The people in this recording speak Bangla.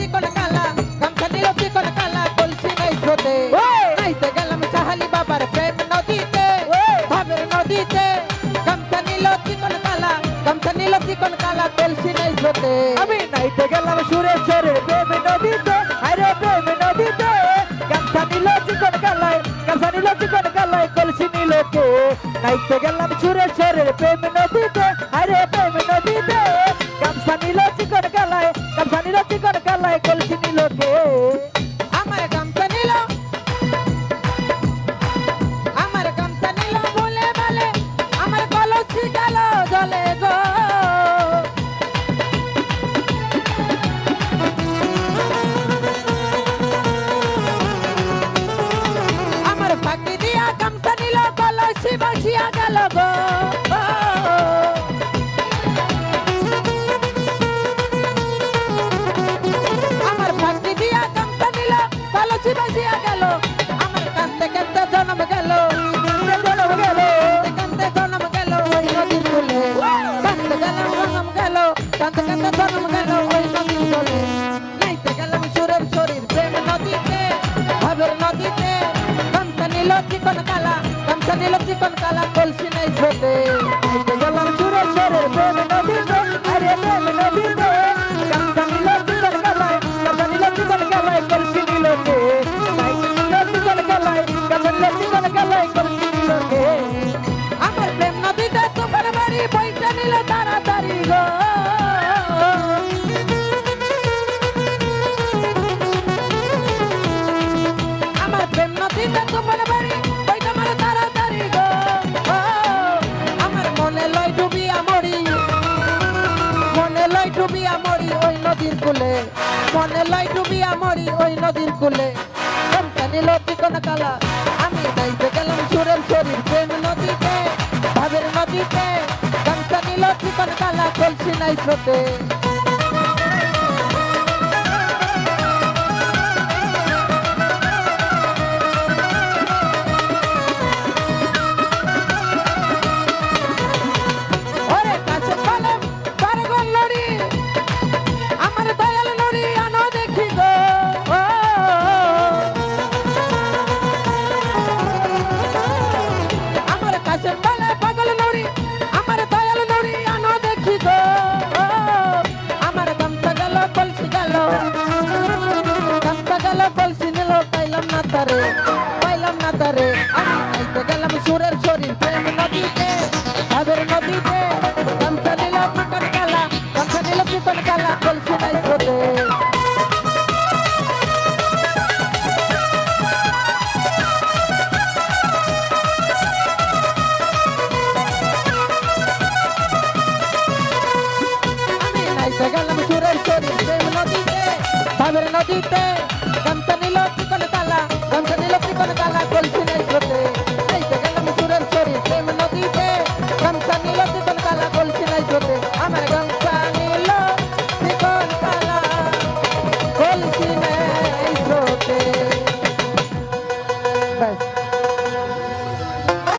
চিকন কালা গামছা নিল চিকন কালা কলসি নাই স্রোতে নাইতে গেলাম সাহালি বাবার প্রেম নদীতে ভাবের নদীতে গামছা নিল চিকন কালা গামছা নিল চিকন কালা কলসি নাই স্রোতে আমি নাইতে গেলাম সুরেশ্বরের প্রেম নদীতে আরে প্রেম নদীতে গামছা নিল চিকন কালায় গামছা নিল চিকন কালায় কলসি নিল কে নাইতে গেলাম সুরেশ্বরের প্রেম নদীতে আরে প্রেম নদীতে গামছা নিল চিকন কালায় গামছা নিল চিকন কালায় কলসি নিল কে আমার গামছা নিল বলে বলে আমার কলসি গেল জলে গো আমার ফাঁকি দিয়া গামছা নিল কলসি বাসিয়া গেল গো আমার ফাঁকি দিয়া গামছা নিল কলসি বাসিয়া গেল আমার কান্দতে কান্দতে জন্ম গেল জন্ম গেল কান্দতে জন্ম গেল ওই নদীর কূলে কান্দতে গেলাম জন্ম গেল কান্দতে কান্দতে জন্ম গেল ওই নদীর কূলে নাইতে গেলাম সুরের শরীর প্রেম নদীতে ভাবের নদীতে গামছা নিল চিকন কালা গামছা নিল চিকন কালা কলসি নাই স্রোতে নাইতে গেলাম সুরেশ্বরের প্রেম নদীতে আরে প্রেম নদীতে গামছা নিল চিকন কালায় গামছা নিল চিকন কালায় কলসি নিল কে নাইতে নিল চিকন কালায় গামছা নিল চিকন কালায় কলসি নিল কে আমার প্রেম নদীতে তোমার বাড়ি বইটা নিল তাড়াতাড়ি গো আমার প্রেম নদীতে তোমার বাড়ি বইটা মারো তাড়াতাড়ি গো আমার মনে লয় ডুবিয়া মরি ওই নদীর কূলে মনে লয় ডুবিয়া মরি ওই নদীর কূলে গামছা নিল চিকন কালা আমি নাইতে গেলাম সুরের শরীর প্রেম নদীতে ভাবের নদীতে গামছা নিল চিকন কালা কলসি নাই স্রোতে ওরে কাছে বলে পারগল লড়ি আমার দয়াল লড়ি আনো দেখি গো আমার কাছে বলে পাগল লড়ি আমার দয়াল লড়ি আনো দেখি গো আমার গামছা গেল কলসি গেল নিল পাইলাম না তারে আমি নাইতে গেলাম সুরের শরীর প্রেম নদীতে ভাবের নদীতে গামছা নিল চিকন কালা গামছা নিল চিকন কালা কলসি নাই স্রোতে আমি নাইতে গেলাম সুরের শরীর প্রেম নদীতে ভাবের নদীতে গামছা নিল চিকন